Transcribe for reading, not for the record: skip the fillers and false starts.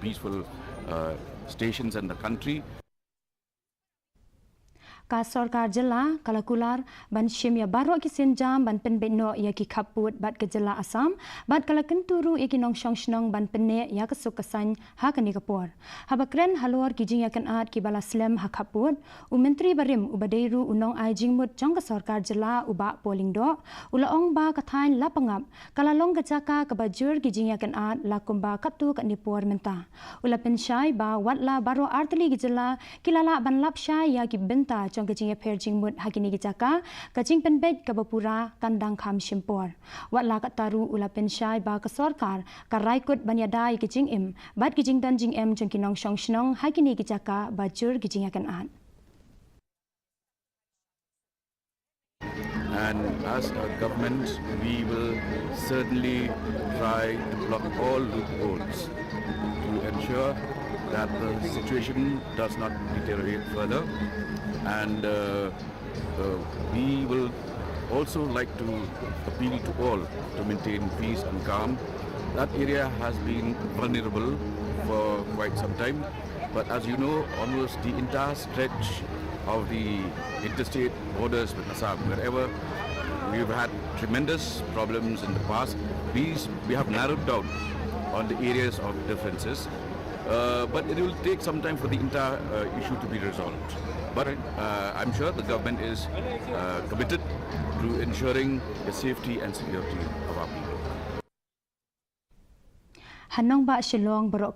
peaceful stations in the country. Ka Sarkar Jylla kalakular ban shimya barok ki senjam ban penbeno ya ki Khappud bat ke Jylla Assam bat kalakenturu ya ki nongshong shnong ban penne ya ke sukasan ha kani kapor habakren halor ki Jingïakynad ki balaslam ha Khappud u menteri barim u badeiru unong ai jingmut jong ka Sarkar Jylla u ba polling do ulaong ba kathain lapangap kalalong gajaka ka bajur ki Jingïakynad lakumba katu ka nipor menta ula penshai ba watla baro artli ki Jylla kilala ban lapshai ya ki benta trong kajing per jingmut hakini gijaka kajing penbet kabapura kandang kham shimpor watla kataru ula penshai ba ka sarkar karaikut banyadai kajing im bat kajing dan jing em jong kinong shong shnong hakini gijaka bajur Jingïakynad. And as a government, we will certainly try to block all loopholes to ensure that the situation does not deteriorate further. And we will also like to appeal to all to maintain peace and calm. That area has been vulnerable for quite some time, but as you know, almost the entire stretch of the interstate borders with Assam, wherever we've had tremendous problems in the past, we have narrowed down on the areas of differences, but it will take some time for the entire issue to be resolved. But I'm sure the government is committed to ensuring the safety and security of our people. Hanong ba Shillong barok